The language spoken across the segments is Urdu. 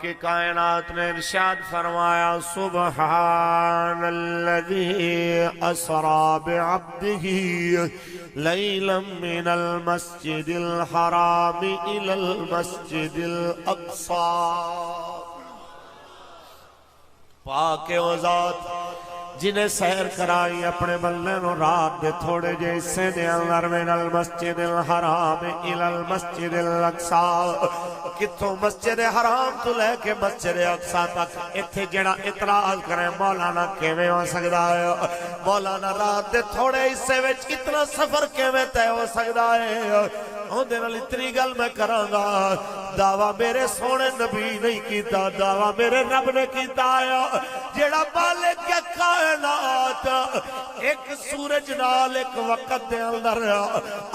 کہ کائنات نے ارشاد فرمایا سبحان الذی اسری بعبدہ لیلا من المسجد الحرام الى المسجد الاقصی۔ پاک او ذات جنہیں سیر کرائی اپنے بندے نو رات دے تھوڑے جے حصے دے اندر من المسجد الحرام الى المسجد الاقصی، کتوں مسجد حرام تو لے کے مسجد اقصی تک اتھے جڑا اعتراض کرے مولانا کیویں ہو سکدا ہے؟ مولانا رات دے تھوڑے حصے وچ اتنا سفر کیویں طے ہو سکدا ہے؟ اندے نال اتنی گل میں کراں گا، دعویٰ میرے سونے نبی نہیں کیتا، دعویٰ میرے رب نے کیتا ہے جیڑا مالک کائنات ایک سورج نال ایک وقت دے اندر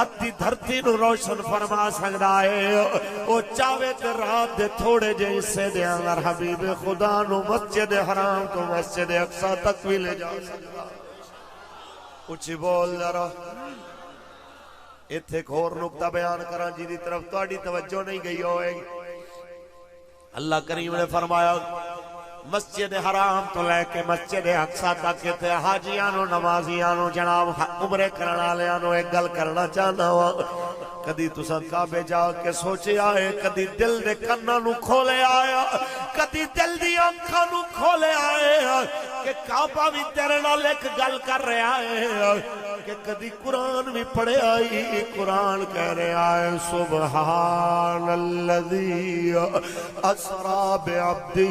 ادھی دھرتی نو روشن فرما سکدا ہے، او چاہے تے رات دے تھوڑے جے حصے دے اندر حبیب خدا نو مسجد حرام تو مسجد اقصی تک بھی لے جا سکدا۔ اچھی بول ذرا، ایتھے ایک اور نکتہ بیان کراں جی دی طرف تہاڈی توجہ نہیں گئی ہوئے گی۔ اللہ کریم نے فرمایا مسجد حرام تو لے کے مسجد اقصی تک تے حاجیاں نمازیاں جناب عمرے کرن والیاں نو ایک گل کرنا چاہنا وا۔ کدی تساں کعبے جا کے سوچیا ہے، کدی دل دے کناں نو کھولے آیا، کدی دل دی آنکھاں نو کھولے آئے کہ کعبہ بھی تیرے نال ایک گل کر رہا ہے، کہ کدی قرآن بھی پڑھے آئی، قرآن کہہ رہا ہے سبحان الذی اسری بعبدہ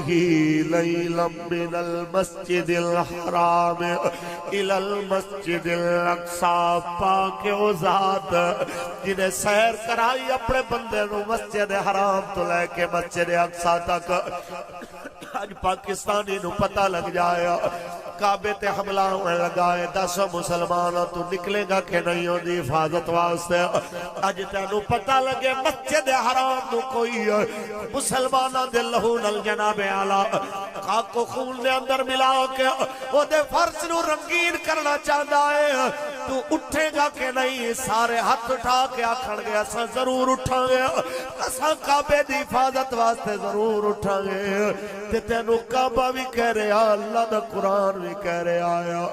لیلا من المسجد الحرام الى المسجد الاقصی۔ پاک او ذات جنہیں سیر کرائی اپنے بندے نو مسجد حرام تو لے کے مسجد اقصی تک۔ آج پاکستانی نو پتہ لگ جائے کعبے تے حملہ ہونے لگا ہے، 10 مسلمانوں تو نکلے گا کہ نہیں ہو دی حفاظت واسطے۔ آج تینو پتہ لگے مسجد حرام نو کوئی مسلمانہ دے لہو نل جناب اعلیٰ خاک و خون دے اندر ملا کے وہ دے فرض نو رنگین کرنا چاہتا ہے، تو اٹھے گا کہ نہیں؟ سارے ہاتھ اٹھا کے آکھن گے اساں ضرور اٹھا گے، اساں کعبے دی حفاظت واسطے ضرور اٹھا گے۔ تے تینو کعبہ بھی کہہ رہے اللہ دا قرآن بھی کہہ رہے آیا،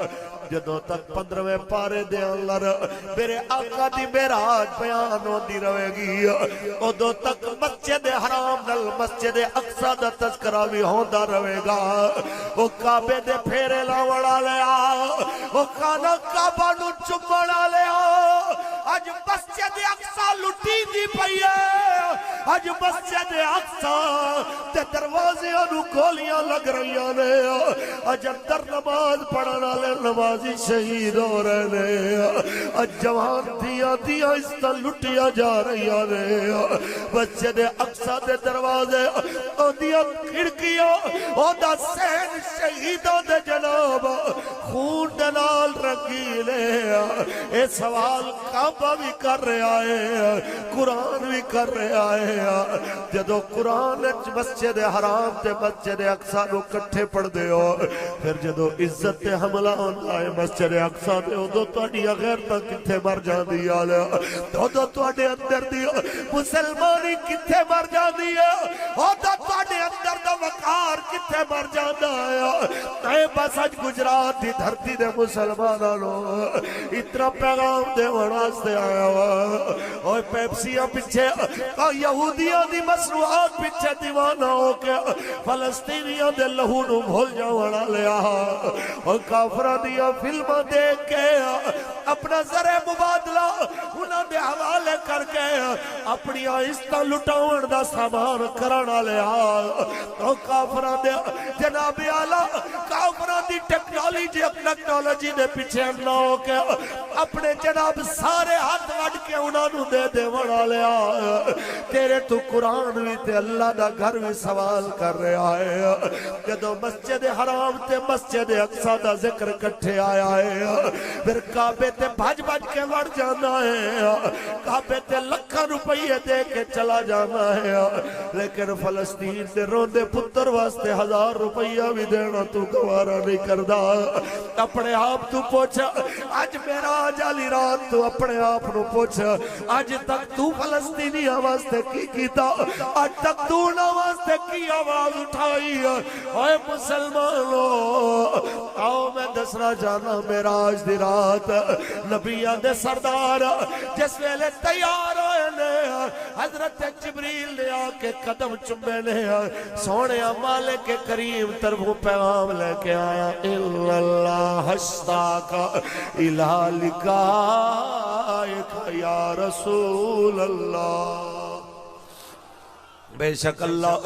جدوں تک 15ویں پارے دے اندر میرے آقا دی معراج بیان ہوندی رہے گی، ادوں تک مسجد حرام نال مسجد اقصی دا تذکرہ بھی ہوندا رہے گا۔ او کعبے دے پھیرے لاون والے او خانہ کعبہ نو چومن والے اج مسجد اقصی لٹی دی پئی ہے، اج مسجد اقصی تے دروازے نو گولیاں لگ رہیاں نے، اج اندر نماز پڑھن والے نمازی شہید ہو رہے ہیں، اج جوان دیا اس طرح لٹیا جا رہی نے۔ مسجد اقصی دے دروازے اودیاں کھڑکیاں اودہ سین شہیدوں دے جناب خون دے نال رنگیلے۔ اے سوال کعبہ بھی کر رہا ہے، قرآن بھی کر رہا ہے، جدو قرآن مسجد حرام تے مسجد اقصی نو کٹھے پڑھ دے ہو، پھر جدو عزت تے حملہ ہوتا ہے مسجد اقصی تے ادو تہاڈی غیرتاں کتھے مر جاندی ہے، ادو تہاڈے اندر دی مسلمانی کتھے مر جاندی ہے، ادو تہاڈے اندر دا وقار کتھے مر جاندا ہے۔ اے بس اج گجرات دی دھرتی دے مسلماناں نو اتنا پیغام دے واسطے آیا وا، اوے پیپسیاں پیچھے یہودیاں دی مصنوعات پیچھے دیوانہ ہو کے فلسطینیاں دے لہو نو بھول جاون والے اور کافراں دیاں فلماں دیکھ کے اپنا زر مبادلہ انہاں دے حوالے کر کے اپنی عزتاں لٹاون دا سامان کرن والے او کافراں دے جناب اعلیٰ کافراں دی ٹیکنالوجی دے پیچھے نہ ہو کے اپنے جناب سارے ہاتھ وڈ کے انہاں نو دے دیون والے تیرے تو قرآن بھی تے اللہ دا گھر بھی سوال کر رہا ہے۔ جدو مسجد حرام تے مسجد اقصی دا ذکر کٹھے آیا ہے، پھر کعبے تے بھج کے وڑ جانا ہے، کعبے تے لکھاں روپیے دے کے چلا جانا ہے، لیکن فلسطین دے روندے پتر واسطے 1000 روپیہ بھی دینا تو گوارا نہیں کردا اپنے آپ تو پوچھ اج میرا جالی رات تو اپنے آپ نو پوچھ اج تک تو فلسطینی واسطے کی کیتا اج تک تو نہ واسطے کی آواز اٹھائی اے مسلمانو آؤ میں دسنا جانا میرا آج دی رات نبیان دے سردار جس ویلے تیار ہوئے نے حضرت جبریل نے آکے قدم چمے نے سونے مالک کریم طرفوں پیغام لے کے آیا اللہ اشتاق الہ لقائک یا رسول اللہ بے شک اللہ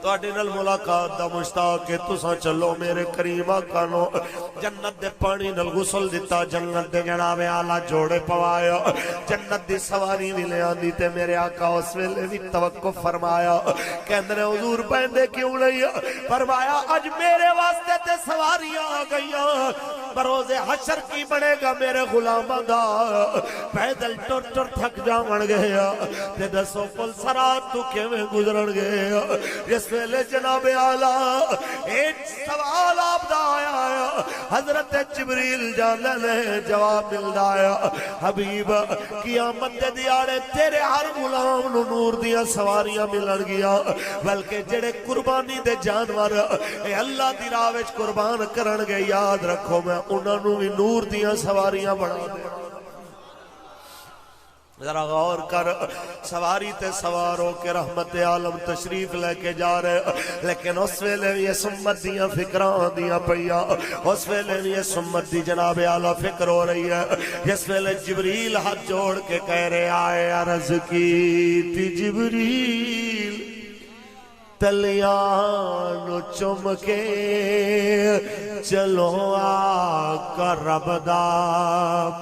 تواڈے نال ملاقات دا مشتاق کہ تساں چلو میرے کریم آقا نو جنت دے پانی نال غسل دتا جنت دے جناب اعلی جوڑے پوایا جنت دی سواری بھی لے آندی تے میرے آقا اس ویلے بھی توقف فرمایا کہندے نے حضور پہندے کیوں نہیں فرمایا اج میرے واسطے تے سواریاں آ گئیاں بروز حشر کی بڑے گا میرے غلاماں دا پیدل ٹر ٹر تھک جاون گیا تے دسو پل سرات تو کیویں گزرن گئے جس ویلے جناب اعلیٰ ایک سوال آپ دا آیا حضرت جبریل جانے نے جواب مل دایا حبیب قیامت دے دیارے تیرے ہر غلام نو نور دیا سواریاں ملن گیا بلکہ جڑے قربانی دے جانور اے اللہ دی راہ وچ قربان کرن گے یاد رکھو میں انہاں نو بھی نور دیا سواریاں بنا دے ذرا غور کر سواری تے سواروں کے رحمت عالم تشریف لے کے جا رہے لیکن اس ویلے یہ سمت دیاں فکران دیاں پیا اس ویلے یہ سمت دی جناب اعلیٰ فکر ہو رہی ہے جس ویلے جبریل ہاتھ جوڑ کے کہہ رہے آئے عرض کی تی جبریل تلیانو چم کے چلو آقا رب دا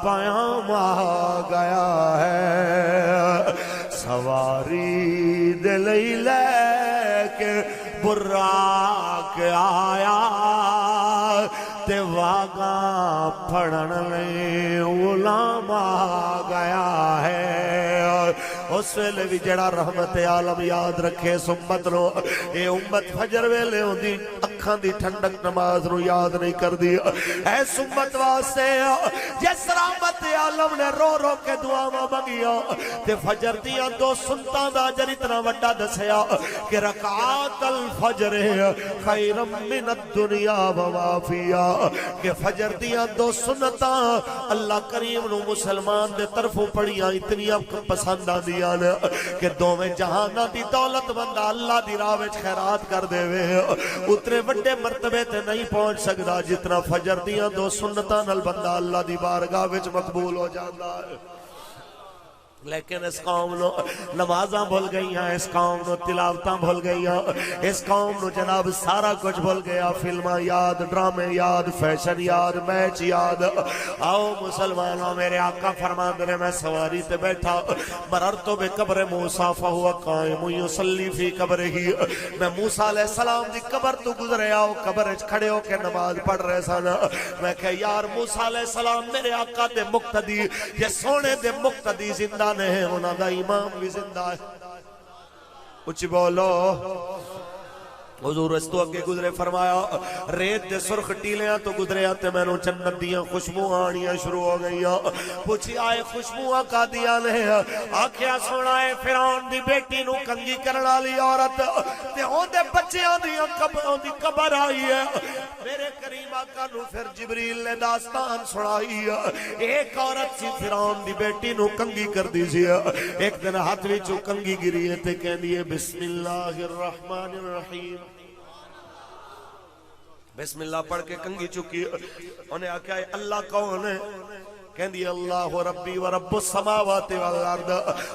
پیام آ گیا ہے سواری دلی لے کے براق آیا تے واگاں پھڑن لے غلام آ گیا ہے اس ویلے بھی جڑا رحمت عالم یاد رکھے سمت نو اے امت فجر ویلے ہوں دی اکھاں دی ٹھنڈک نماز نو یاد نہیں کر دی اے سمت واسطے جس رحمت عالم نے رو رو کے دعاواں منگیا تے فجر دیاں دو سنتاں دا اجر اتنا وڈا دسیا کہ رکعات الفجر خیر من الدنیا وما فیہا کہ فجر دیاں دو سنتاں اللہ کریم نو مسلمان دے طرفوں پڑھیاں اتنی پسند آندیاں کہ دوویں جہاناں دی دولت بندہ اللہ دی راہ وچ خیرات کر دے وے اتنے وڈے مرتبے تے نہیں پہنچ سکدا جتنا فجر دیاں دو سنتاں نال بندہ اللہ دی بارگاہ وچ مقبول ہو جاندا ہے لیکن اس قوم نو نمازاں بھول گئی ہیں اس قوم نو تلاوتاں بھول گئی ہیں اس قوم نو جناب سارا کچھ بھول گیا فلماں یاد ڈرامے یاد فیشن یاد میچ یاد آؤ مسلمانوں میرے آقا فرماندے نے میں سواری تے بیٹھا مررتو بے قبر موسیٰ فہو قائم یصلی فی قبرہی میں موسیٰ علیہ السلام دی قبر تو گزرے آؤ قبر کھڑے ہو کے نماز پڑھ رہے سانا میں کہ یار موسیٰ علیہ السلام میرے آقا دے مقتدی یہ سونے دے مقتدی زندہ نہیں ہونا دا امام بھی زندہ ہے اچھی بولو حضور اس تو اگے گزرے فرمایا ریت دے سرخ ٹیلیاں تو گزرے آتے میں نو جنت دیاں خوشبو آنیاں شروع ہو گئیاں پوچھی آئے خوشبو آقا دیا نے آکھیا سونا ہے فرعون دی بیٹی نو کنگی کرنا لی عورت تے ہوں دے بچیاں دی قبر آئی ہے میرے کریم آقا نو پھر جبریل نے داستان سنائی ایک عورت سی فرعون دی بیٹی نو کنگی کر دی سی ایک دن ہاتھ وچوں کنگی گری ہے تے کہہ دیئے بسم اللہ الرحمن الرحیم بسم اللہ پڑھ کے کنگی چکی انہیں آکھا ہے اللہ کون ہے کہندی اللہ ربی و رب السماوات والارض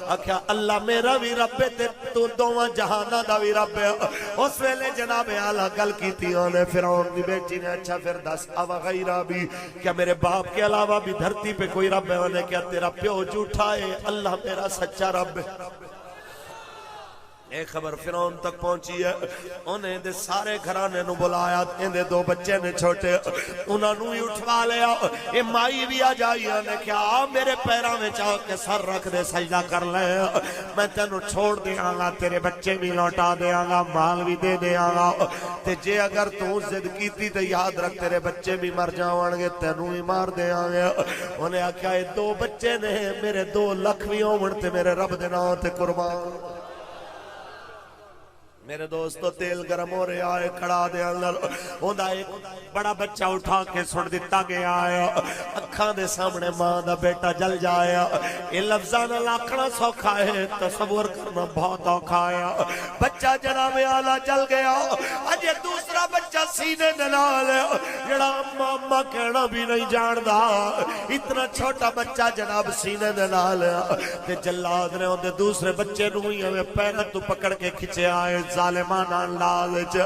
آکھا اللہ میرا بھی رب ہے تو دوواں جہاناں دا بھی رب ہے اس ویلے جناب اعلیٰ گل کیتی انہیں فرعون دی بیٹی نے اچھا پھر دس او غیرہ بھی کیا میرے باپ کے علاوہ بھی دھرتی پہ کوئی رب ہے انہیں کیا تیرا پیو جھوٹا ہے اللہ میرا سچا رب ہے ایک خبر فرعون تک پہنچی ہے، انہیں دے سارے گھرانے نو بلایا، ان دے دو بچے نے چھوٹے، انہاں نو ہی اٹھوا لیا، اے مائی بھی آ جائی نے کہا میرے پیراں وچ آ کے سر رکھ دے سجدہ کر لے، میں تینوں چھوڑ دیاں گا، تیرے بچے بھی لوٹا دیاں گا، مال بھی دے دیاں گا، تے جے اگر تو ضد کیتی تے یاد رکھ تیرے بچے بھی مر جاون گے، تینوں ہی مار دیاں گے۔ انہیں آکھیا اے دو بچے نے میرے 2 لکھ بھی ہون تے میرے رب دے نام تے قربان۔ میرے دوستو تیل گرم ہو رہے آئے کھڑا دے اندر ہوندہ ایک بڑا بچہ اٹھا کے سڑ دیتا گیا آیا، اکھاں دے سامنے ماں دا بیٹا جل جایا، یہ لفظانا لاکھنا سوکھا ہے، تصور کرنا بہت اوکھا ہے۔ بچہ جناب آلہ جل گیا، اجے دوسرا بچہ سینے دلال ہے، جڑا ماما کہنا بھی نہیں جاندہ، اتنا چھوٹا بچہ جناب سینے دلال ہے، تے جلاد نے ہوندے دوسرے بچے نوئی ہمیں پیرت تو پکڑ کے کھچے آئے، ظالمان انداز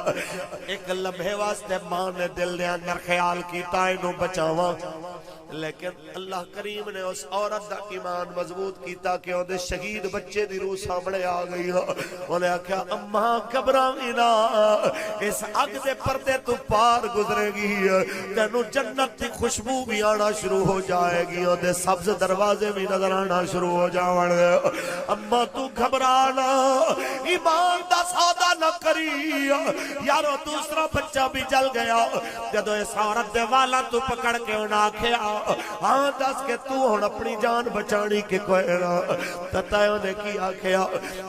ایک لمحے واسطے ماں نے دل دے اندر خیال کیتا ہے انہوں بچاواں، لیکن اللہ کریم نے اس عورت دا ایمان مضبوط کیتا کہ انہیں شہید بچے دی روح سامنے آ گئی، انہیں کہا اماں گھبراویں نہ، اس اگ دے پردے تو پار گزرے گی، تینوں جنت دی خوشبو بھی آنا شروع ہو جائے گی، انہیں سبز دروازے بھی نظر آنا شروع ہو جاوڑ گے۔ اماں تو گھبرانا، ایمان دا سودا نہ کری، یارو دوسرا بچہ بھی جل گیا، جدو اس عورت دے والا تو پکڑ کے انہاں کھیا ہاں دس کہ تو ہون اپنی جان بچانی کے کوئی نہ تتائے انہیں کیا کیا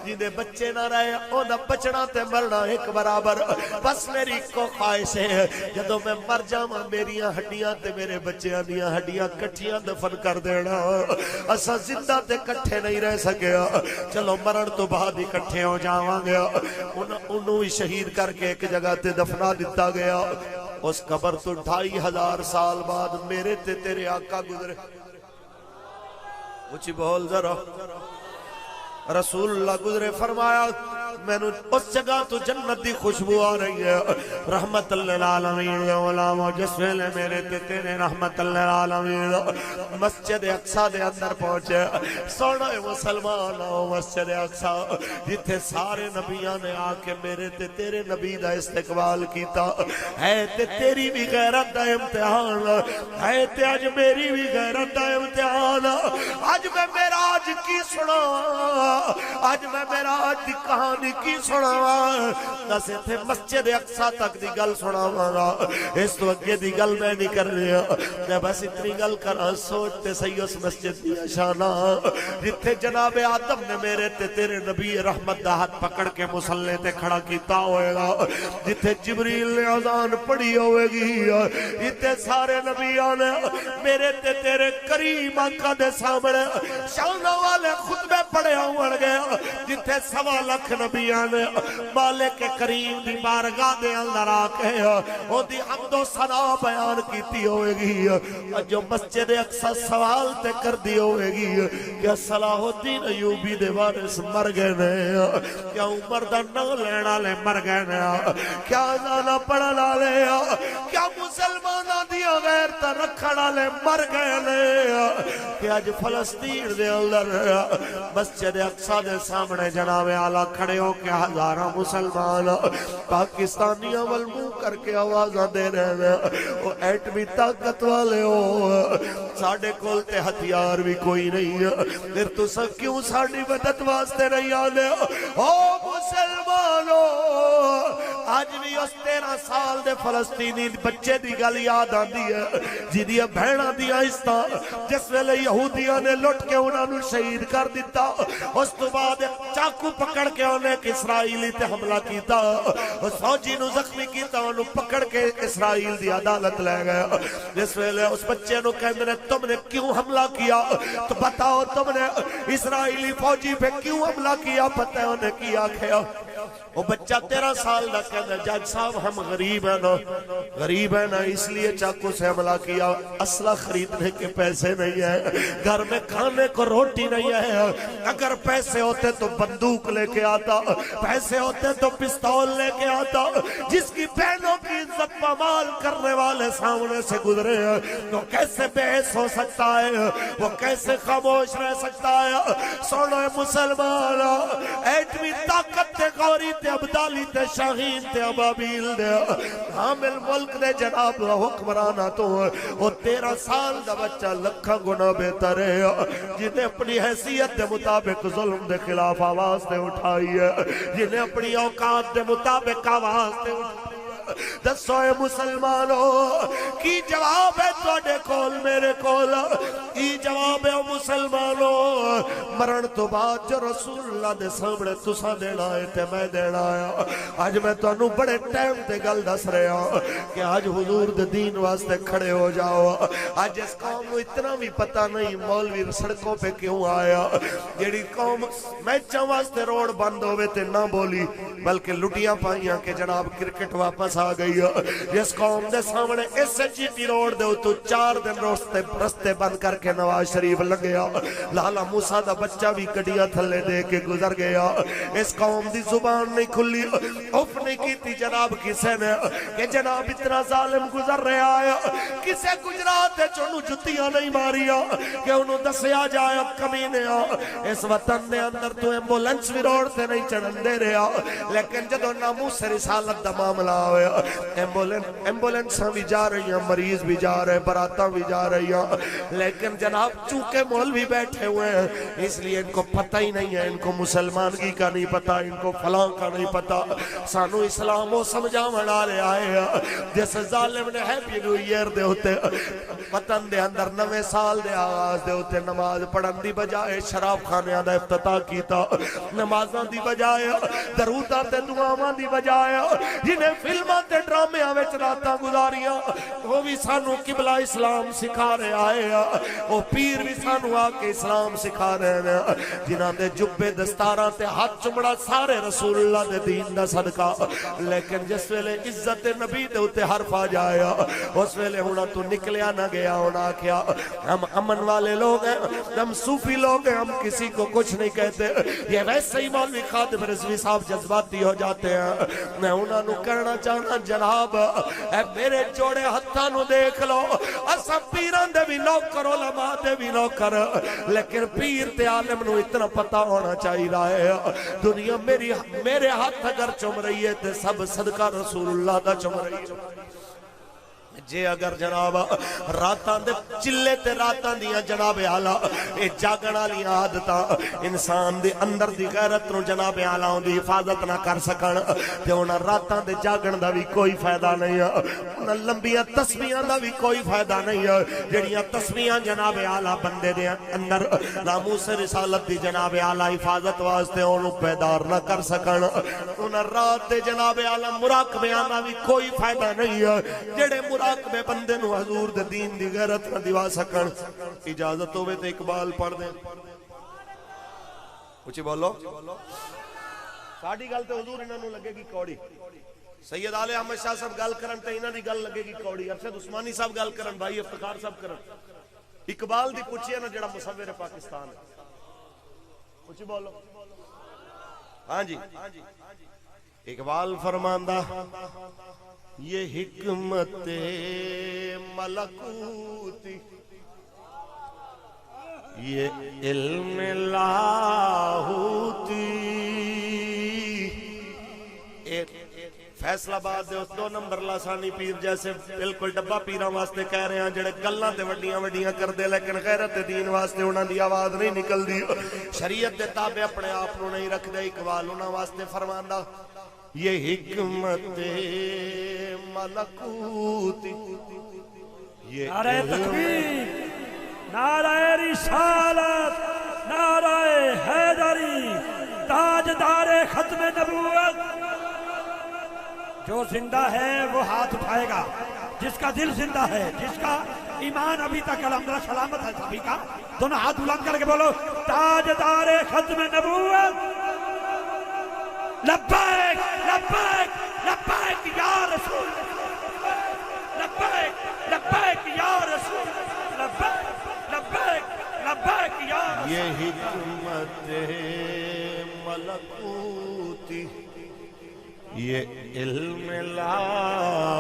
جنہیں بچے نہ رہے انہیں بچنا تے مرنا ایک برابر، بس میری کو خواہش ہے جدو میں مر جاواں میریاں ہڈیاں تے میرے بچیاں دیاں ہڈیاں کٹھیاں دفن کر دینا، اسا زندہ تے کٹھے نہیں رہ سکیا، چلو مرن تو بعد ہی کٹھے ہو جاواں گیا، انہوں ہی شہید کر کے ایک جگہ تے دفنا دیتا گیا۔ اس قبر تو 2500 سال بعد میرے تے تیرے آقا گزرے، اچھی بول ذرا، رسول اللہ گزرے، فرمایا میں نے اس جگہ تو جنت دی خوشبو آ رہی ہے، رحمت للعالمین علام و جسویلے میرے تے تیرے رحمت للعالمین، مسجد اقصی دے اندر پہنچے، سونا مسلمان آؤ مسجد اقصی جتھے سارے نبیان نے آکے میرے تے تیرے نبی دا استقبال کیتا، ہے تے تیری بھی غیرت دا امتحان، ہے تے آج میری بھی غیرت دا امتحان، آج میں معراج کی سنا، آج میں معراج دی کہانی کی سناواں، نسے تھے مسجد اقصی تک دی گل سناواں، اس تو اگے دی گل میں نہیں کر رہا، میں بس اتنی گل کرا سوچتے صحیح اس مسجد دی شانہ جتھے جناب آدم نے میرے تے تیرے نبی رحمت دا ہاتھ پکڑ کے مسلح تے کھڑا کیتا ہوئے گا، جتھے جبریل نے اذان پڑھی ہوئے گی، جتھے سارے نبیان نے میرے تے تیرے کریم آقا دے سامنے شانہ والے خطبے پڑھے ہوئے گے، جتھے 1.25 لاکھ نبیان مالک کریم دی بارگاہ دے اندر آکے او دی حمد و ثنا بیان کیتی ہوئے گی، جو مسجد اقصی سوال تے کر دی ہوئے گی کیا صلاح الدین ایوبی دے وارث مر گئے نے، کیا عمر دا نہ لینا لے مر گئے نے، کیا زانا پڑھنا لے، کیا مسلمانہ دیا غیر ترکھنا لے مر گئے نے، کیا جو فلسطین دے اندر مسجد اقصی دے سامنے جناب اعلیٰ کھڑے ہو کے ہزارہ مسلمان پاکستانیاں والمو کر کے آوازہ دے رہے ہیں، وہ ایٹمی طاقت والے ہو، ساڑھے کولتے ہتھیار بھی کوئی نہیں ہے، پھر تو سب کیوں ساڑھی مدد واسطے نہیں آنے، او مسلمانوں آج بھی اس 13 سال دے فلسطینی بچے دی گل یاد آن دی ہے، جی دیا بھیڑا دیا استا جس ویلے یہودیاں نے لٹ کے انہوں نے شہید کر دیتا، اس تو بعد چاکو پکڑ کے انہیں ایک اسرائیلی تے حملہ کیتا، اس فوجی نو زخمی کیتا انہوں پکڑ کے اسرائیل دی عدالت لے گیا، جس ویلے اس بچے نو کہندے نے تم نے کیوں حملہ کیا، تو بتاؤ تم نے اسرائیلی فوجی پہ کیوں حملہ کیا، پتہ ہے انہیں کیا کھیا، وہ بچہ 13 سال نہ کہنے جج صاحب ہم غریب ہیں نا اس لیے چاکو سے حملہ کیا، اسلحہ خریدنے کے پیسے نہیں ہیں، گھر میں کھانے کو روٹی نہیں ہے، اگر پیسے ہوتے تو بندوق لے کے آتا، پیسے ہوتے تو پستول لے کے آتا، جس کی بہنوں کی عزت پامال کرنے والے سامنے سے گزرے ہیں تو کیسے بحث ہو سکتا ہے، وہ کیسے خاموش رہ سکتا ہے، سوڑو مسلمان ایٹمی طاقت تے غوری تے عبدالی تے شاہین تے ابابیل دے حامل ملک دے جناب حکمرانہ تو وہ 13 سال دا بچہ لکھا گنا بہتر ہے جنہیں اپنی حیثیت دے مطابق ظلم دے خلاف آواز دے اٹھائی ہے جنہیں اپنی اوقات دے مطابق آواز دے اٹھائی ہے دسو اے مسلمانوں کی جواب ہے توڑے کول میرے کول کی جواب ہے مسلمانوں مرن تو بعد جو رسول اللہ دے سامنے تسا دینا ہے تے میں دینا ہے آج میں تو انہوں بڑے ٹائم تے گل دس رہے ہوں کہ آج حضور دے دین واسطے کھڑے ہو جاؤ آج اس قوم کو اتنا بھی پتہ نہیں مولوی سڑکوں پہ کیوں آیا جیڑی قوم میچاں واسطے روڈ بند ہوئے تے نہ بولی بلکہ لٹیاں پائیاں کہ جناب کرکٹ واپس آ گئی جس قوم دے سامنے اس جی ٹی روڈ دے تو 4 دن رستے بند کر کے نواز شریف لگیا لالا موسیٰ دا بچہ بھی کڑیا تھلے دے کے گزر گیا اس قوم دی زبان نہیں کھلی اف نہیں کی تھی جناب کسے نے کہ جناب اتنا ظالم گزر رہا ہے کسے گجرات ہے چونو جتیاں نہیں ماریا کہ انہوں دسیا جائے اب کمینے اس وطن دے اندر تو ایمبولنس بھی روڈ سے نہیں چڑھن دے رہا لیکن جدو ناموس سے رسالت دا معاملہ ہوئے ایمبولنس بھی جا رہی ہیں مریض بھی جا رہے ہیں براتاں بھی جا رہی ہیں لیکن جناب چونکہ مولوی بیٹھے ہوئے ہیں اس لیے ان کو پتہ ہی نہیں ہے ان کو مسلمانگی کا نہیں پتہ ان کو فلاں کا نہیں پتہ سانو اسلام و سمجھا منا لے آئے ہیں جیسے ظالم نے ہیپی نیو ایئر دے ہوتے وطن دے اندر 9 سال دے آغاز دے ہوتے نماز پڑھن دی بجائے شراب خانے دا افتتاح کیتا نمازاں دی بجائے دروداں تے دعاواں دی بجائے جنہیں فلماں تے ڈرامے آویچ راتاں گزاریاں وہ بھی سانو قبلہ اسلام سکھا رہے آئے وہ پیر بھی سانو آکے اسلام سکھا رہے ہیں جنہاں دے جبے دستاراں تے ہاتھ چمڑا سارے رسول اللہ دے دین دا صدقہ لیکن جس ویلے عزت نبی دے ہوتے حرف آ جائے اس ویلے ہونا تو نکلیا نہ گیا ہونا کیا ہم امن والے لوگ ہیں ہم صوفی لوگ ہیں ہم کسی کو کچھ نہیں کہتے یہ ویسے ہی مولوی خادم رضوی صاحب جذباتی ہو جاتے ہیں میں انہاں نو کرنا چاہنا جناب اے میرے جوڑے ہتھاں نو دیکھ لو اسا پیران دے بھی نوکر علماء دے بھی نوکر لیکن پیر تے عالم نو اتنا پتہ ہونا چاہی رہا ہے دنیا میرے ہاتھ اگر چم رہی ہے تے سب صدقہ رسول اللہ دا چم رہی ہے جے اگر جناب راتاں دے چلے تے راتاں دیاں جناب اعلیٰ اے جاگنا لیا عادتاں انسان دے اندر دی غیرت نو جناب اعلیٰ دی حفاظت نہ کر سکن تے انہاں راتاں دے جاگن دا بھی کوئی فائدہ نہیں ہے انہاں لمبیاں تسبیحاں دا بھی کوئی فائدہ نہیں ہے جڑیاں تسبیحاں جناب اعلیٰ بندے دے اندر ناموس رسالت دی جناب اعلیٰ حفاظت واسطے انہوں پیدار نہ کر سکن انہاں رات دے جناب اعلیٰ مراقبیاں دا بھی کوئی فائدہ نہیں ہے جڑے مراقبے بندے نو حضور دے دین دی غیرت نہ دیوا سکن اجازت ہوئے تے اقبال پڑھ دیں اچھی بولو ساڑھی گل تے حضور انہوں لگے گی کوڑی سید آل احمد شاہ صاحب گل کرن تے انہوں دی گل لگے گی کوڑی ارشد عثمانی صاحب گل کرن بھائی افتخار صاحب کرن اقبال دی پوچھئے نا جڑا مصور پاکستان ہے اچھی بولو ہاں جی اقبال فرماندہ یہ حکمت ملکوتی یہ علم لاہوتی فیصلہ باد دے اس 2 نمبر لاسانی پیر جیسے بالکل ڈبا پیران واسطے کہہ رہے ہیں جڑے گلاں تے وڈیاں کر دے لیکن غیرت دین واسطے انہاں دی آواز نہیں نکل دی شریعت دے تابع اپنے آپ نو نہیں رکھ دے اقبال انہاں واسطے فرماندا یہ حکمت ملکوت یہ نعرہ تکبیر نعرہ رسالت نعرہ حیدری تاجدار ختم نبوت جو زندہ ہے وہ ہاتھ اٹھائے گا جس کا دل زندہ ہے جس کا ایمان ابھی تک الحمدللہ سلامت ہے سبھی کا دونوں ہاتھ بلند کر کے بولو تاجدار ختم نبوت لبیک لبیک لبیک یا رسول لبیک لبیک یا رسول لبیک لبیک لبیک یا رسول یہ حکمت ملکوتی یہ علم لاہوتی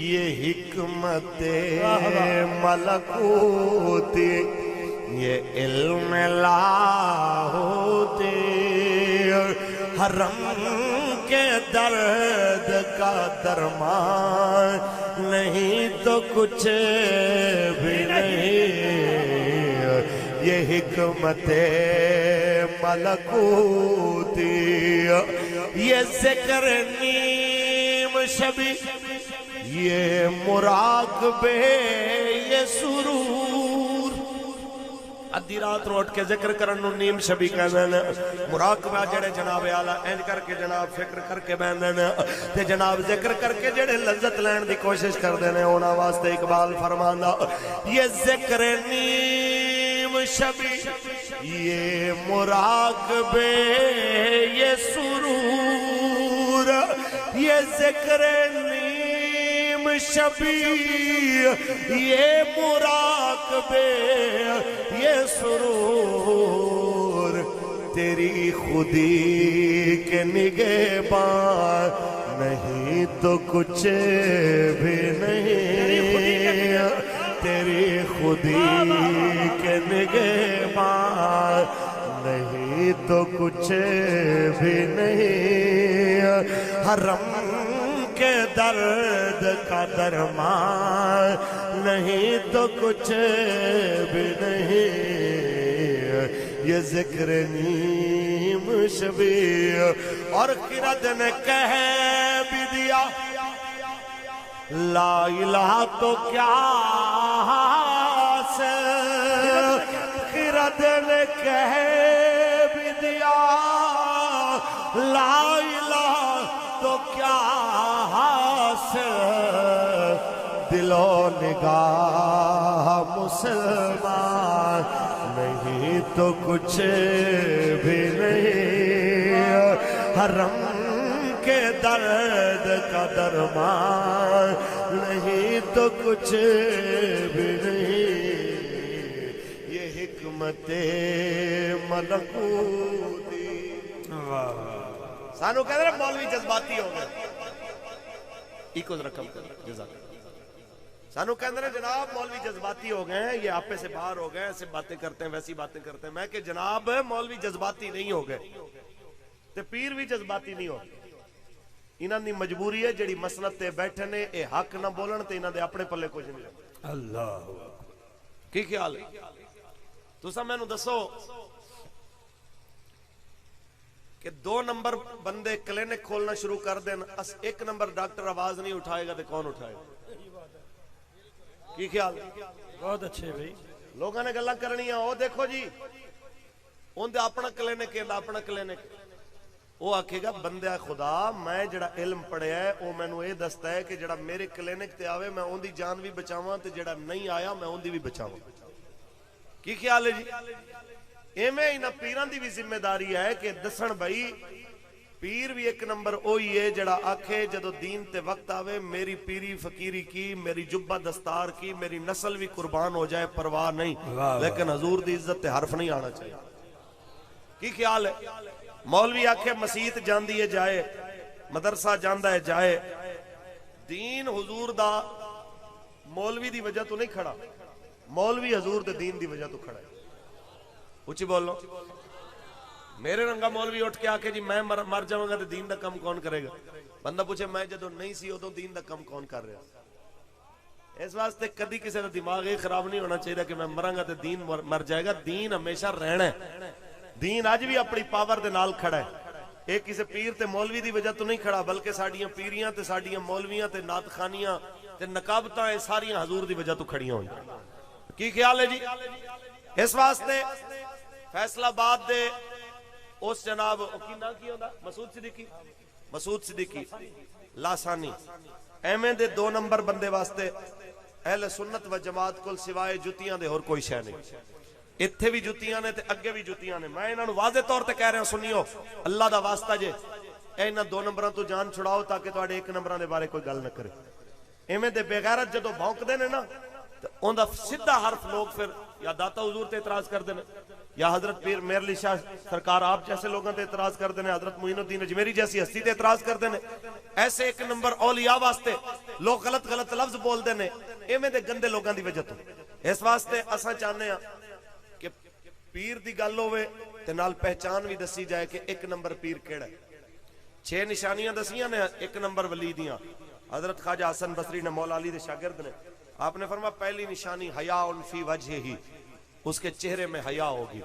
یہ حکمت ملکوتی یہ علم لاہوتی حرم کے درد کا درمان نہیں تو کچھ بھی نہیں، یہ حکمت ملکوتی، یہ ذکر نیم شبی، یہ مراقبے، یہ سرور۔ ادھی رات رو اٹھ کے ذکر کرن نو نیم شبی کہندے نے، مراقبہ جڑے جناب اعلیٰ اینج کر کے جناب فکر کر کے بیندے نے تے جناب ذکر کر کے جڑے لذت لین دی کوشش کردے نے انہاں واسطے اقبال فرماندا یہ ذکر نیم شبی، یہ مراقبے، یہ سرور، یہ ذکر نیم شبی، یہ مراقبے، یہ سرور، تیری خودی کے نگہبان نہیں تو کچھ بھی نہیں، تیری خودی کے نگہبان نہیں تو کچھ بھی نہیں، حرم کے درد کا درمان نہیں تو کچھ بھی نہیں، یہ ذکر نیم شبی۔ اور خرد نے کہہ بھی دیا لا الہ تو کیا سے، خرد نے کہہ بھی دیا لا الہ تو کیا سے، دل و نگاہ مسلمان نہیں تو کچھ بھی نہیں، حرم کے درد کا درمان نہیں تو کچھ بھی نہیں، یہ حکمت ملکوتی۔ سانو کہہ رہے مولوی جذباتی ہو گئے، ایکوز رقم کر جزاک سانو کہہ رہے جناب مولوی جذباتی ہو گئے ہیں، یہ آپے سے باہر ہو گئے، ایسے باتیں کرتے ہیں ویسی باتیں کرتے ہیں۔ میں کہ جناب مولوی جذباتی نہیں ہو گئے تے پیر بھی جذباتی نہیں ہو گئے، انہاں دی مجبوری ہے جڑی مسند تے بیٹھے نے اے حق نہ بولن تے انہاں دے اپنے پلے کچھ نہیں۔ اللہ کی خیال ہے تساں مینوں دسو کہ 2 نمبر بندے کلینک کھولنا شروع کر دیں، 1 نمبر ڈاکٹر آواز نہیں اٹھائے گا تو کون اٹھائے گا؟ کی خیال؟ بہت اچھے بھائی، لوگاں نے گلاں کرنی ہیں، او دیکھو جی اون دے اپنا کلینک ہے، اپنا کلینک، وہ آکھے گا بندہ خدا میں جڑا علم پڑھیا ہے وہ مینوں اے دستا ہے کہ جڑا میرے کلینک تے آوے میں اون دی جان بھی بچاواں تے جڑا نہیں آیا میں اون دی بھی بچاواں۔ کی خیال ہے جی؟ ایویں انہاں پیراں دی بھی ذمہ داری ہے کہ دسن بھائی پیر بھی 1 نمبر اوہی ہے جڑا آکھے جدو دین تے وقت آوے میری پیری فقیری کی، میری جبہ دستار کی، میری نسل بھی قربان ہو جائے پرواہ نہیں، لیکن حضور دی عزت تے حرف نہیں آنا چاہیے۔ کی خیال ہے؟ مولوی آکھے مسیت جاندی ہے جائے، مدرسہ جاندہ ہے جائے، دین حضور دا مولوی دی وجہ تو نہیں کھڑا، مولوی حضور دے دین دی وجہ تو کھڑا ہے۔ اچھی بولو، میرے رنگا مولوی اٹھ کے آکے جی میں مر جاؤں گا تو دین دا کم کون کرے گا؟ بندہ پوچھے میں جدو نہیں سی ادو دین دا کم کون کر رہا؟ اس واسطے کدی کسی دا دماغ یہ خراب نہیں ہونا چاہیے کہ میں مروں گا تو دین مر جائے گا۔ دین ہمیشہ رہنا ہے، دین آج بھی اپنی پاور دے نال کھڑا ہے، ایک کسی پیر تے مولوی دی وجہ تو نہیں کھڑا بلکہ ساڑیاں پیریاں تے ساڑیاں مولویاں تے نعت خانیاں تے نقابتاں ساریاں حضور دی وجہ تو کھڑیاں ہوئی۔ کی خیال ہے جی؟ اس واسطے فیصلہ آباد دے اس جناب کی نام کی ہوندا مسعود صدیقی لاسانی ایویں دے 2 نمبر بندے واسطے اہل سنت و جماعت کل سوائے جتیاں دے اور کوئی شے نہیں، اتھے بھی جتیاں نے تے اگے بھی جتیاں نے۔ میں انہاں نوں واضح طور تے کہہ رہا سنیو اللہ دا واسطہ جے انہاں 2 نمبراں تو جان چھڑاؤ تاکہ تواڈے 1 نمبراں دے بارے کوئی گل نہ کرے۔ ایویں دے بے غیرت جدو بھونکدے نے نا تے اوندا سیدھا حرف لوگ پھر یا داتا حضور تے اعتراض کردے نے، یا حضرت پیر میر علی شاہ سرکار آپ جیسے لوگوں تے اعتراض کردے نے، حضرت معین الدین اجمیری جیسی ہستی تے اعتراض کردے نے۔ ایسے 1 نمبر اولیاء واسطے لوگ غلط غلط لفظ بول دے نے، ایویں دے گندے لوگاں دی وجہ تو۔ اس واسطے اساں چاہنے ہاں کہ پیر دی گل ہوئے تے نال پہچان بھی دسی جائے کہ ایک نمبر پیر کیڑا ہے. 6 نشانیاں دسیاں نے ایک نمبر ولی دیاں. حضرت خواجہ حسن بصری نے مولا علی دے شاگرد نے آپ نے فرمایا پہلی نشانی حیا فی وجہ ہی، اس کے چہرے میں حیا ہوگی.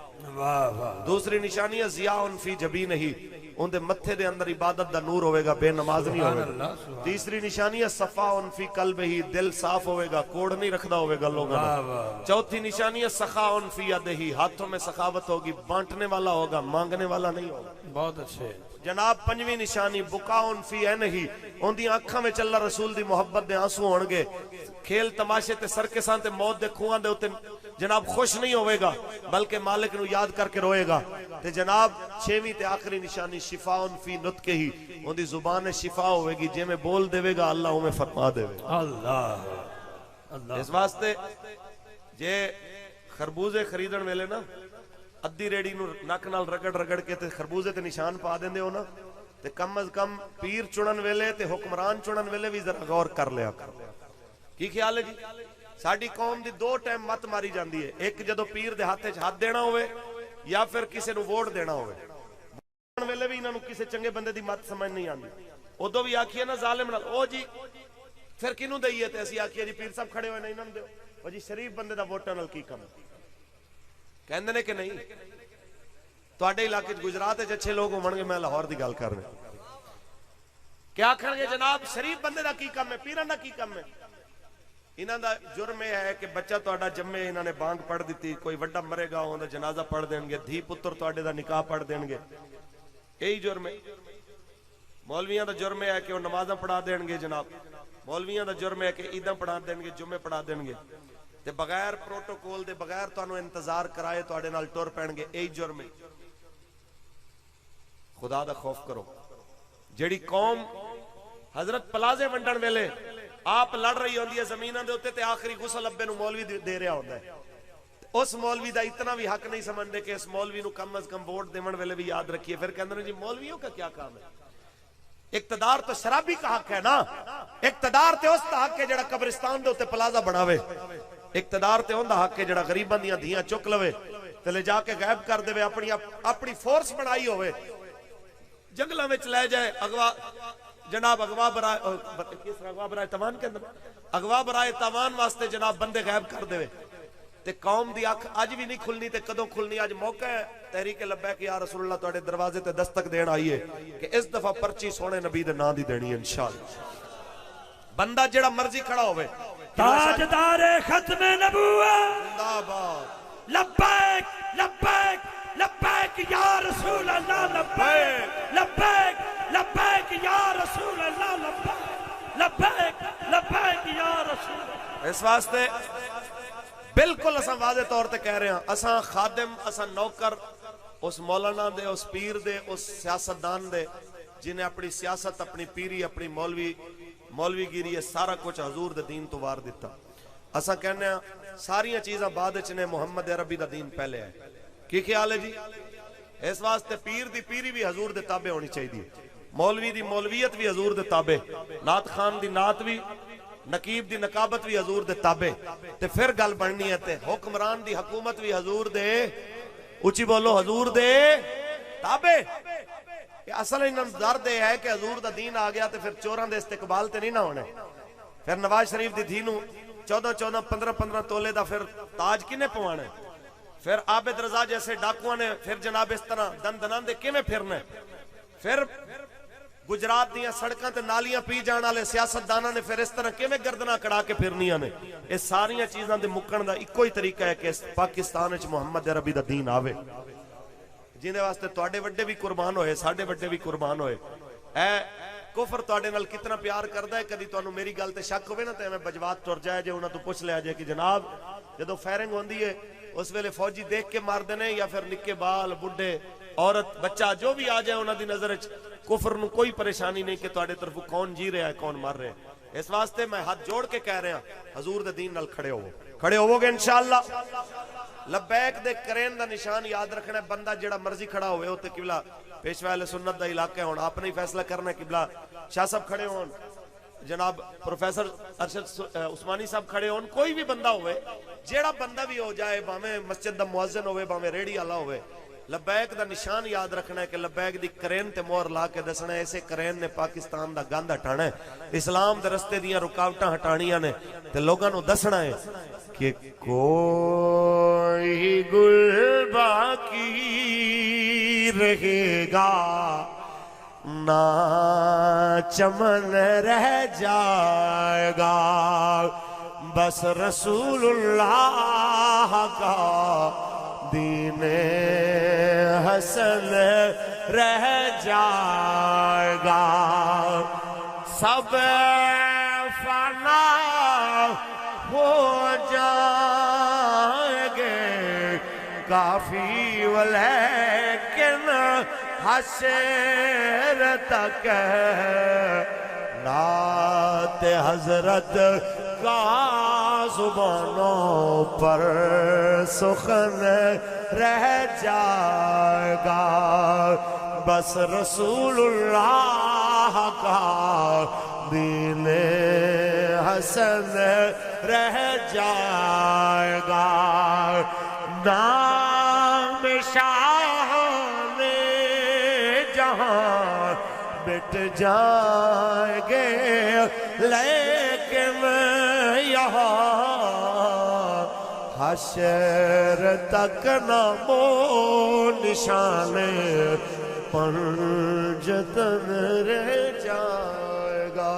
دوسری نشانی ہے ضیاء فی جبینہ ہی، ان دے متھے دے اندر عبادت دا نور ہوئے گا، بے نماز نہیں ہوئے گا. تیسری نشانی ہے صفاء فی قلبہ ہی، دل صاف ہوئے گا، کوڑ نہیں رکھدا ہوئے گا لوگوں نے. چوتھی نشانی ہے سخاء فی یدہ ہی، ہاتھوں میں سخاوت ہوگی، بانٹنے والا ہوگا، مانگنے والا نہیں ہوگا. بہت اچھے جناب. پنجویں نشانی بکاء فی عینہ، ان دی آنکھاں میں اللہ رسول دی محبت دے آنسو ہون گے. کھیل تماشے تے سرکساں تے موت دے کھواں دے اوتے جناب خوش نہیں ہوئے گا بلکہ مالک نو یاد کر کے روئے گا. تے جناب 6ویں تے آخری نشانی شفاء فی نطق ہی، ان دی زبان شفا ہوئے گی، جے میں بول دے گا اللہ میں فرما دے گا. اللہ اس واسطے جے خربوزے خریدن ویلے نا ادھی ریڑی نو نک نال رگڑ رگڑ کے تے خربوزے تے نشان پا دیندے ہو نا، تے کم از کم پیر چنن ویلے تے حکمران چنن ویلے بھی ذرا غور کر لیا کر. کی خیال ہے جی؟ ساڈی قوم دی 2 ٹائم مت ماری جاندی ہے، ایک جدو پیر دے ہاتھ وچ ہاتھ دینا ہوئے یا پھر کسے نو ووٹ دینا ہوئے. ووٹ ویلے بھی انہاں نو کسے چنگے بندے دی مت سمجھ نہیں آندی. ادو بھی آکھیے نا ظالم نال او جی پھر کینوں دئیے، تے اسی آکھیے جی پیر صاحب کھڑے ہوئے نہیں انہاں نوں دیو. او جی شریف بندے دا ووٹاں نال کی کم کہندے نے کہ نہیں؟ تواڈے علاقے وچ گجرات وچ اچھے لوگ ہون گے، میں لاہور دی گل کر رہا. کیا آکھن گے جناب شریف بندے دا کی کم ہے، پیراں دا کی کم ہے؟ انہاں دا جرم یہ ہے کہ بچہ تہاڈا جمے انہاں نے بانگ پڑھ دیتی، کوئی وڈا مرے گا اوندا جنازہ پڑھ دین گے، دھی پتر تہاڈے دا نکاح پڑھ دین گے. یہی جرم ہے. مولویاں دا جرم ہے کہ وہ نمازاں پڑھا دین گے جناب. مولویاں دا جرم ہے کہ عیداں پڑھا دین گے، جمعے پڑھا دین گے، تے بغیر پروٹوکول دے بغیر تانوں انتظار کرائے تہاڈے نال ٹر پین گے. یہی جرم ہے. خدا دا خوف کرو. جیڑی قوم حضرت پلازے ونڈن ویلے آپ لڑ رہی ہوندی ہے زمیناں دے اوتے تے آخری غسل ابے نو مولوی دے رہا ہوندا ہے. اس مولوی دا اتنا بھی حق نہیں سمجھدے کہ اس مولوی نو کم از کم ووٹ دیون ویلے بھی یاد رکھیے. پھر کہندے نے جی مولویوں کا کیا کام ہے؟ اقتدار تو شرابی کا حق ہے نا. اقتدار تے اس دا حق ہے جڑا قبرستان دے اوتے پلازا بناوے. اقتدار تے اوندا حق ہے جڑا غریباں دیاں دھیاں چک لوے تے لے جا کے غائب کر دے، اپنی فورس بنائی ہوئے، جنگلاں وچ لے جائے اغوا جناب اغوا برائے تاوان کے اندر اغوا برائے تاوان واسطے جناب بندے غائب کر دے. تے قوم دی اکھ اج بھی نہیں کھلنی تے کدوں کھلنی؟ اج موقع ہے تحریک لبیک یا رسول اللہ تواڈے دروازے تے دستک دین آئی ہے کہ اس دفعہ پرچی سونے نبی دے نام دی دینی ہے انشاءاللہ. بندہ جڑا مرضی کھڑا ہوئے. تاجدار ختم نبوت زندہ باد. لبیک لبیک لبیک یا رسول اللہ، لبیک لبیک لبیک یا رسول اللہ، لبیک لبیک لبیک یا رسول اللہ. اس واسطے بالکل اساں واضح طور تے کہہ رہے ہیں، اساں خادم، اساں نوکر اس مولانا دے، اس پیر دے، اس سیاستدان دے جنہیں اپنی سیاست، اپنی پیری، اپنی مولوی گیری ہے سارا کچھ حضور دے دین تو وار دیتا. اساں کہنے ہیں ساریاں چیزاں بعد وچ نے، محمد عربی دا دین پہلے ہے. کی خیال ہے جی؟ اس واسطے پیر دی پیری بھی حضور دے تابع ہونی چاہیے، مولوی دی مولویت بھی حضور دے تابع، نعت خان دی نعت بھی، نقیب دی نقابت بھی حضور دے تابع. تے پھر گل بننی ہے تے حکمران دی حکومت بھی حضور دے، اچھی بولو، حضور دے تابع. اصل انہاں درد ہے کہ حضور دا دین آ گیا تے پھر چوراں دے استقبال تے نہیں نہ ہونے. پھر نواز شریف دی دھی نو 14 15 تولے دا پھر تاج کنے پوانا ہے؟ پھر عابد رضا جیسے ڈاکواں نے پھر جناب اس طرح دندنان دے کیویں پھرنا ہے؟ پھر گجرات دیاں سڑکاں تے نالیاں پی جان والے سیاستداناں نے پھر اس طرح کیویں گردناں کڑا کے پھرنیاں نے؟ یہ ساریاں چیزاں دے مکن دا ایکو ہی طریقہ ہے کہ پاکستان وچ محمد عربی دا دین آوے، جیندے واسطے تواڈے وڈے بھی قربان ہوئے، ساڈے وڈے بھی قربان ہوئے. اے کفر تواڈے نال کتنا پیار کردا ہے. کدی تانوں میری گل تے شک ہوے نا تے میں بجوات ٹر جائے جے انہاں تو پوچھ لیا جائے کہ جناب جدوں فائرنگ ہوندی ہے اس ویلے فوجی دیکھ کے مار دینے یا پھر نکے بال بڈھے عورت بچہ جو بھی آ جائے انہاں دی نظر وچ کفر نو کوئی پریشانی نہیں کہ تواڈے طرف کون جی رہا ہے کون مر رہا ہے. اس واسطے میں ہاتھ جوڑ کے کہہ رہا حضور دے دین نال کھڑے ہوو گے انشاءاللہ. لبیک دے کرین دا نشان یاد رکھنا ہے. بندہ جڑا مرضی کھڑا ہوئے ہوتے قبلہ پیشوا اہل سنت دا علاقہ ہون، آپ نے فیصلہ کرنا ہے. قبلہ شاہ صاحب کھڑے ہون، جناب پروفیسر ارشد عثمانی صاحب کھڑے ہون، کوئی بھی بندہ ہوئے، جیڑا بندہ بھی ہو جائے، باویں مسجد دا مؤذن ہوئے، باویں ریڑی والا ہوئے، لبیک دا نشان یاد رکھنا ہے کہ لبیک دی کرین تے مور لا کے دسنا ہے اسے کرین نے پاکستان دا گند ہٹانا ہے، اسلام دے رستے دیاں رکاوٹاں ہٹانیاں نے، تے لوگاں نو دسنا ہے کہ کوئی گل باقی رہے گا نہ چمن رہ جائے گا، بس رسول اللہ کا دین حسن رہ جائے گا، سب فنا ہو جائیں گے کافی ولیکن حشر تک نعت حضرت کا زبانوں پر سخن رہ جائے گا، بس رسول اللہ کا دین حسن رہ جائے گا، نام شاہ نے جہاں مٹ جائیں گے لیکن یہاں حشر تک نام و نشان پنجتن رہ جائے گا،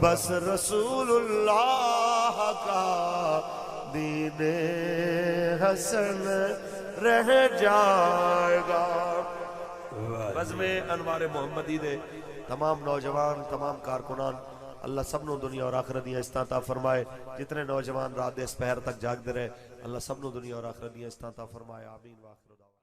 بس رسول اللہ کا دین حسن رہ جائے گا۔ بزم انوار محمدی دے تمام نوجوان، تمام کارکنان، اللہ سب نو دنیا اور آخرت دیاں عزتاں عطا فرمائے، جتنے نوجوان رات دے اس پہر تک جاگ دے رہے اللہ سب نو دنیا اور آخرت دیاں عزتاں عطا فرمائے، آمین۔